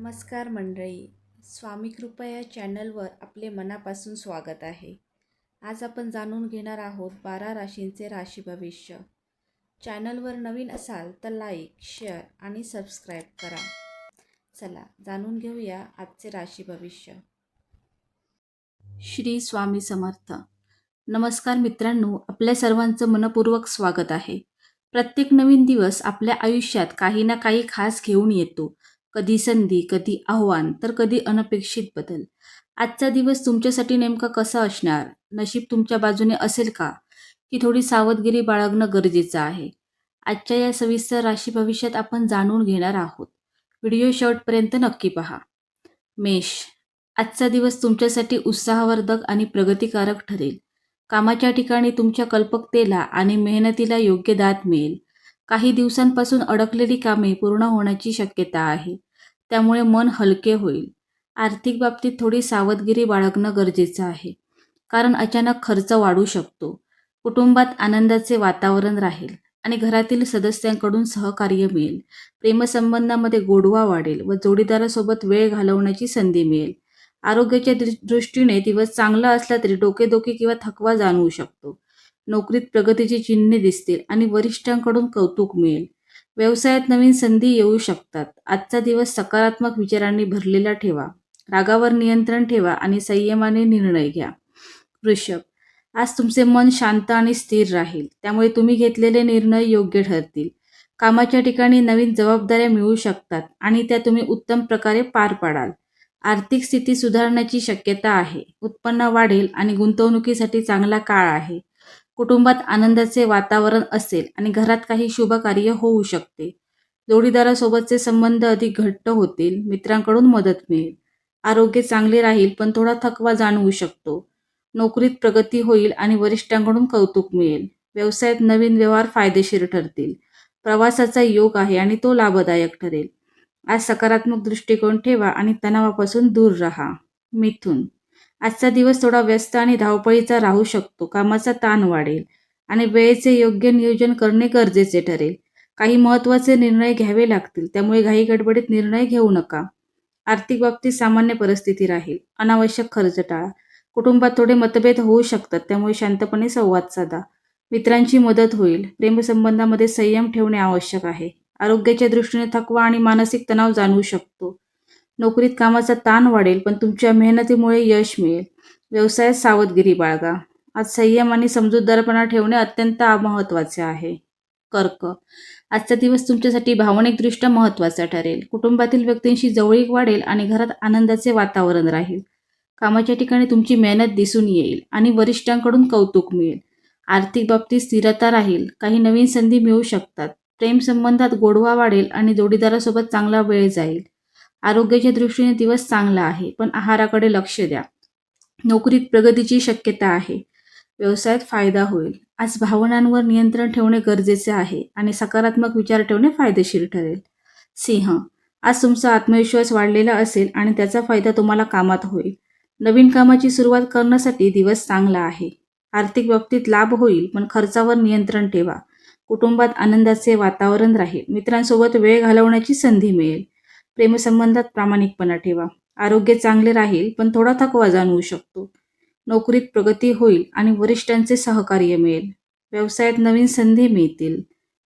नमस्कार मंडळी. स्वामी कृपा या चॅनलवर आपले मनापासून स्वागत आहे. आज आपण जाणून घेणार आहोत 12 राशींचे राशी भविष्य. चॅनलवर नवीन असाल तर लाईक, शेअर आणि सबस्क्राईब करा. चला जाणून घेऊया आजचे राशी भविष्य. श्री स्वामी समर्थ. नमस्कार मित्रांनो, आपल्या सर्वांचं मनपूर्वक स्वागत आहे. प्रत्येक नवीन दिवस आपल्या आयुष्यात काही ना काही खास घेऊन येतो. कधी संधी, कधी आव्हान, तर कधी अनपेक्षित बदल. आजचा दिवस तुमच्यासाठी नेमका कसा असणार? नशीब तुमच्या बाजूने असेल का, की थोडी सावधगिरी बाळगणं गरजेचं आहे? आजच्या या सविस्तर राशी भविष्यात आपण जाणून घेणार आहोत. व्हिडिओ शेवटपर्यंत नक्की पहा. मेष. आजचा दिवस तुमच्यासाठी उत्साहवर्धक आणि प्रगतिकारक ठरेल. कामाच्या ठिकाणी तुमच्या कल्पकतेला आणि मेहनतीला योग्य दाद मिळेल. काही दिवसांपासून अडकलेली कामे पूर्ण होण्याची शक्यता आहे, त्यामुळे मन हलके होईल. आर्थिक बाबतीत थोडी सावधगिरी बाळगणं गरजेचं आहे, कारण अचानक खर्च वाढू शकतो. कुटुंबात आनंदाचे वातावरण राहील आणि घरातील सदस्यांकडून सहकार्य मिळेल. प्रेमसंबंधामध्ये गोडवा वाढेल व जोडीदारासोबत वेळ घालवण्याची संधी मिळेल. आरोग्याच्या दृष्टीने दिवस चांगला असला तरी डोकेदुखी किंवा थकवा जाणवू शकतो. नोकरीत प्रगतीची चिन्हे दिसतील आणि वरिष्ठांकडून कौतुक मिळेल. व्यवसायात नवीन संधी येऊ शकतात. आजचा दिवस सकारात्मक विचारांनी भरलेला ठेवा. रागावर नियंत्रण ठेवा आणि संयमाने निर्णय घ्या. वृषभ. आज तुमचे मन शांत आणि स्थिर राहील, त्यामुळे तुम्ही घेतलेले निर्णय योग्य ठरतील. कामाच्या ठिकाणी नवीन जबाबदाऱ्या मिळू शकतात आणि त्या तुम्ही उत्तम प्रकारे पार पाडाल. आर्थिक स्थिती सुधारण्याची शक्यता आहे. उत्पन्न वाढेल आणि गुंतवणुकीसाठी चांगला काळ आहे. कुटुंबात आनंदाचे वातावरण असेल आणि घरात काही शुभ कार्य होऊ शकते. जोडीदारासोबतचे संबंध अधिक घट्ट होतील. मित्रांकडून मदत मिळेल. आरोग्य चांगले राहील, पण थोडा थकवा जाणवू शकतो. नोकरीत प्रगती होईल आणि वरिष्ठांकडून कौतुक मिळेल. व्यवसायात नवीन व्यवहार फायदेशीर ठरतील. प्रवासाचा योग आहे आणि तो लाभदायक ठरेल. आज सकारात्मक दृष्टिकोन ठेवा आणि तणावापासून दूर राहा. मिथुन. आजचा दिवस थोडा व्यस्त आणि धावपळीचा राहू शकतो. कामाचा ताण वाढेल आणि वेळेचे योग्य नियोजन करणे गरजेचे ठरेल. काही महत्त्वाचे निर्णय घ्यावे लागतील, त्यामुळे घाईगडबडीत निर्णय घेऊ नका. आर्थिक बाबतीत सामान्य परिस्थिती राहील. अनावश्यक खर्च टाळा. कुटुंबात थोडे मतभेद होऊ शकतात, त्यामुळे शांतपणे संवाद साधा. मित्रांची मदत होईल. प्रेमसंबंधामध्ये संयम ठेवणे आवश्यक आहे. आरोग्याच्या दृष्टीने थकवा आणि मानसिक तणाव जाणवू शकतो. नोकरीत कामाचा ताण वाढेल, पण तुमच्या मेहनतीमुळे यश मिळेल. व्यवसायात सावधगिरी बाळगा. आज संयम आणि समजूतदारपणा ठेवणे अत्यंत महत्त्वाचे आहे. कर्क. आजचा दिवस तुमच्यासाठी भावनिकदृष्ट्या महत्त्वाचा ठरेल. कुटुंबातील व्यक्तींशी जवळीक वाढेल आणि घरात आनंदाचे वातावरण राहील. कामाच्या ठिकाणी तुमची मेहनत दिसून येईल आणि वरिष्ठांकडून कौतुक मिळेल. आर्थिक बाबतीत स्थिरता राहील. काही नवीन संधी मिळू शकतात. प्रेमसंबंधात गोडवा वाढेल आणि जोडीदारासोबत चांगला वेळ जाईल. आरोग्याच्या दृष्टीने दिवस चांगला आहे, पण आहाराकडे लक्ष द्या. नोकरीत प्रगतीची शक्यता आहे. व्यवसायात फायदा होईल. आज भावनांवर नियंत्रण ठेवणे गरजेचे आहे आणि सकारात्मक विचार ठेवणे फायदेशीर ठरेल. सिंह. आज तुमचा आत्मविश्वास वाढलेला असेल आणि त्याचा फायदा तुम्हाला कामात होईल. नवीन कामाची सुरुवात करण्यासाठी दिवस चांगला आहे. आर्थिक बाबतीत लाभ होईल, पण खर्चावर नियंत्रण ठेवा. कुटुंबात आनंदाचे वातावरण राहील. मित्रांसोबत वेळ घालवण्याची संधी मिळेल. प्रेमसंबंधात प्रामाणिकपणा ठेवा. आरोग्य चांगले राहील, पण थोडा थकवा जाणवू शकतो. नोकरीत प्रगती होईल आणि वरिष्ठांचे सहकार्य मिळेल. व्यवसायात नवीन संधी मिळतील.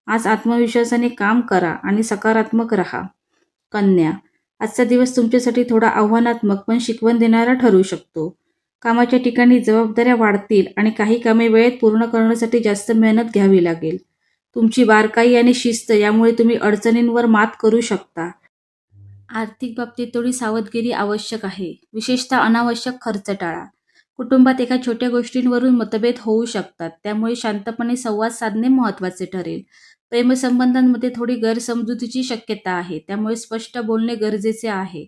आज आत्मविश्वासाने काम करा आणि सकारात्मक राहा. कन्या. आजचा दिवस तुमच्यासाठी थोडा आव्हानात्मक पण शिकवण देणारा ठरू शकतो. कामाच्या ठिकाणी जबाबदाऱ्या वाढतील आणि काही कामे वेळेत पूर्ण करण्यासाठी जास्त मेहनत घ्यावी लागेल. तुमची बारकाई आणि शिस्त यामुळे तुम्ही अडचणींवर मात करू शकता. आर्थिक बाबतीत थोडी सावधगिरी आवश्यक आहे. विशेषतः अनावश्यक खर्च टाळा. कुटुंबात एका छोट्या गोष्टींवरून मतभेद होऊ शकतात, त्यामुळे शांतपणे संवाद साधणे महत्त्वाचे ठरेल. प्रेमसंबंधांमध्ये थोडी गैरसमजुतीची शक्यता आहे, त्यामुळे स्पष्ट बोलणे गरजेचे आहे.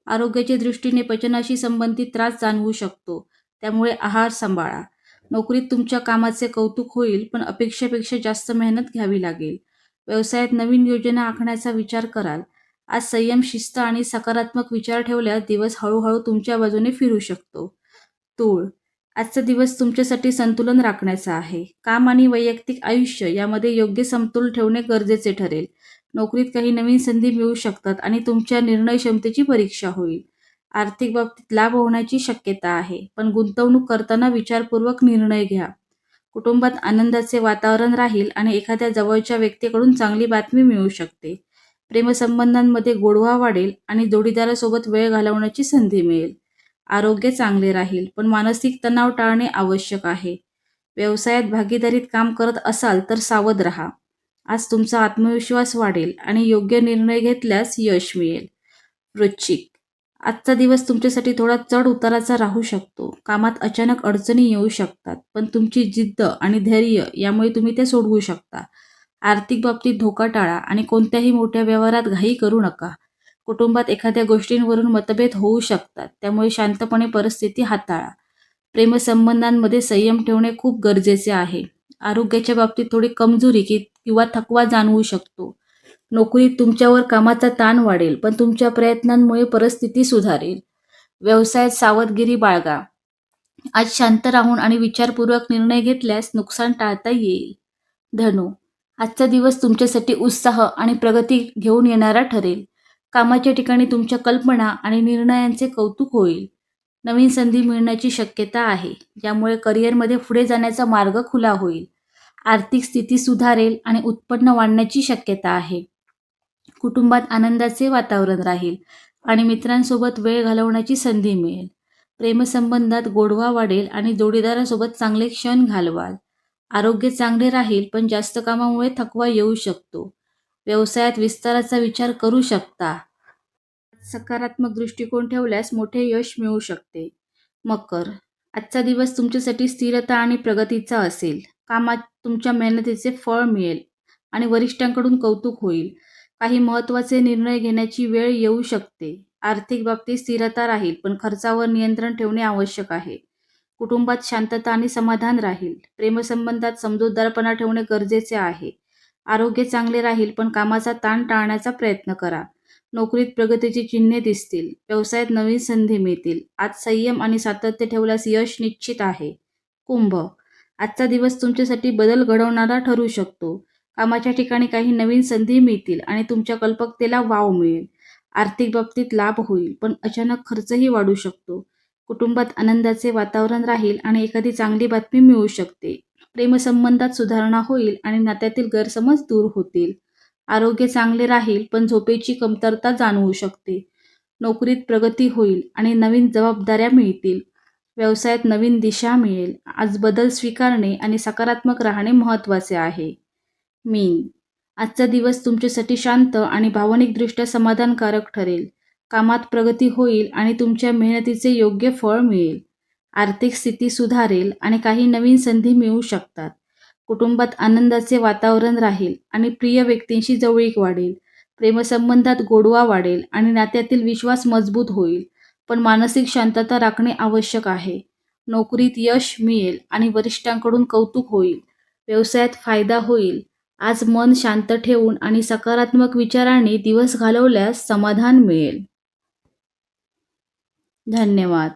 आरोग्याच्या दृष्टीने पचनाशी संबंधित त्रास जाणवू शकतो, त्यामुळे आहार सांभाळा. नोकरीत तुमच्या कामाचे कौतुक होईल, पण अपेक्षेपेक्षा जास्त मेहनत घ्यावी लागेल. व्यवसायात नवीन योजना आखण्याचा विचार कराल. आज संयम, शिस्त आणि सकारात्मक विचार ठेवल्यास दिवस हळूहळू तुमच्या बाजूने फिरू शकतो. तूळ. आजचा दिवस तुमच्यासाठी संतुलन राखण्याचा आहे. काम आणि वैयक्तिक आयुष्य यामध्ये योग्य समतोल ठेवणे गरजेचे ठरेल. नोकरीत काही नवीन संधी मिळू शकतात आणि तुमच्या निर्णय क्षमतेची परीक्षा होईल. आर्थिक बाबतीत लाभ होण्याची शक्यता आहे, पण गुंतवणूक करताना विचारपूर्वक निर्णय घ्या. कुटुंबात आनंदाचे वातावरण राहील आणि एखाद्या जवळच्या व्यक्तीकडून चांगली बातमी मिळू शकते. प्रेमसंबंधांमध्ये गोडवा वाढेल आणि जोडीदारासोबत वेळ घालवण्याची संधी मिळेल. आरोग्य चांगले राहील, पण मानसिक तणाव टाळणे आवश्यक आहे. व्यवसायात भागीदारीत काम करत असाल तर सावध राहा. आज तुमचा आत्मविश्वास वाढेल आणि योग्य निर्णय घेतल्यास यश मिळेल. वृश्चिक, आजचा दिवस तुमच्यासाठी थोडा चढ उताराचा राहू शकतो. कामात अचानक अडचणी येऊ शकतात, पण तुमची जिद्द आणि धैर्य यामुळे तुम्ही ते सोडवू शकता. आर्थिक बाबतीत धोका टाळा आणि कोणत्याही मोठ्या व्यवहारात घाई करू नका. कुटुंबात एखाद्या गोष्टींवरून मतभेद होऊ शकतात, त्यामुळे शांतपणे परिस्थिती हाताळा. प्रेमसंबंधांमध्ये संयम ठेवणे खूप गरजेचे आहे. आरोग्याच्या बाबतीत थोडी कमजोरी किंवा थकवा जाणवू शकतो. नोकरीत तुमच्यावर कामाचा ताण वाढेल, पण तुमच्या प्रयत्नांमुळे परिस्थिती सुधारेल. व्यवसायात सावधगिरी बाळगा. आज शांत राहून आणि विचारपूर्वक निर्णय घेतल्यास नुकसान टाळता येईल. धनु, आजचा दिवस तुमच्यासाठी उत्साह आणि प्रगती घेऊन येणारा ठरेल. कामाच्या ठिकाणी तुमच्या कल्पना आणि निर्णयांचे कौतुक होईल. नवीन संधी मिळण्याची शक्यता आहे, ज्यामुळे करिअरमध्ये पुढे जाण्याचा मार्ग खुला होईल. आर्थिक स्थिती सुधारेल आणि उत्पन्न वाढण्याची शक्यता आहे. कुटुंबात आनंदाचे वातावरण राहील आणि मित्रांसोबत वेळ घालवण्याची संधी मिळेल. प्रेमसंबंधात गोडवा वाढेल आणि जोडीदारासोबत चांगले क्षण घालवाल. आरोग्य चांगले राहील, पण जास्त कामामुळे थकवा येऊ शकतो. व्यवसायात विस्ताराचा विचार करू शकता. सकारात्मक दृष्टिकोन ठेवल्यास मोठे यश मिळू शकते. मकर, आजचा दिवस तुमच्यासाठी स्थिरता आणि प्रगतीचा असेल. कामात तुमच्या मेहनतीचे फळ मिळेल आणि वरिष्ठांकडून कौतुक होईल. काही महत्त्वाचे निर्णय घेण्याची वेळ येऊ शकते. आर्थिक बाबतीत स्थिरता राहील, पण खर्चावर नियंत्रण ठेवणे आवश्यक आहे. कुटुंबात शांतता आणि समाधान राहील. प्रेमसंबंधात समजूतदारपणा ठेवणे गरजेचे आहे. आरोग्य चांगले राहील, पण कामाचा ताण टाळण्याचा प्रयत्न करा. नोकरीत प्रगतीची चिन्हे दिसतील. व्यवसायात नवीन संधी मिळतील. आज संयम आणि सातत्य ठेवल्यास यश निश्चित आहे. कुंभ, आजचा दिवस तुमच्यासाठी बदल घडवणारा ठरू शकतो. कामाच्या ठिकाणी काही नवीन संधी मिळतील आणि तुमच्या कल्पकतेला वाव मिळेल. आर्थिक बाबतीत लाभ होईल, पण अचानक खर्चही वाढू शकतो. कुटुंबात आनंदाचे वातावरण राहील आणि एखादी चांगली बातमी मिळू शकते. प्रेमसंबंधात सुधारणा होईल आणि नात्यातील गैरसमज दूर होतील. आरोग्य चांगले राहील, पण झोपेची कमतरता जाणवू शकते. नोकरीत प्रगती होईल आणि नवीन जबाबदाऱ्या मिळतील. व्यवसायात नवीन दिशा मिळेल. आज बदल स्वीकारणे आणि सकारात्मक राहणे महत्त्वाचे आहे. मीन, आजचा दिवस तुमच्यासाठी शांत आणि भावनिकदृष्ट्या समाधानकारक ठरेल. कामात प्रगती होईल आणि तुमच्या मेहनतीचे योग्य फळ मिळेल. आर्थिक स्थिती सुधारेल आणि काही नवीन संधी मिळू शकतात. कुटुंबात आनंदाचे वातावरण राहील आणि प्रिय व्यक्तींशी जवळीक वाढेल. प्रेमसंबंधात गोडवा वाढेल आणि नात्यातील विश्वास मजबूत होईल, पण मानसिक शांतता राखणे आवश्यक आहे. नोकरीत यश मिळेल आणि वरिष्ठांकडून कौतुक होईल. व्यवसायात फायदा होईल. आज मन शांत ठेवून आणि सकारात्मक विचारांनी दिवस घालवल्यास समाधान मिळेल. धन्यवाद.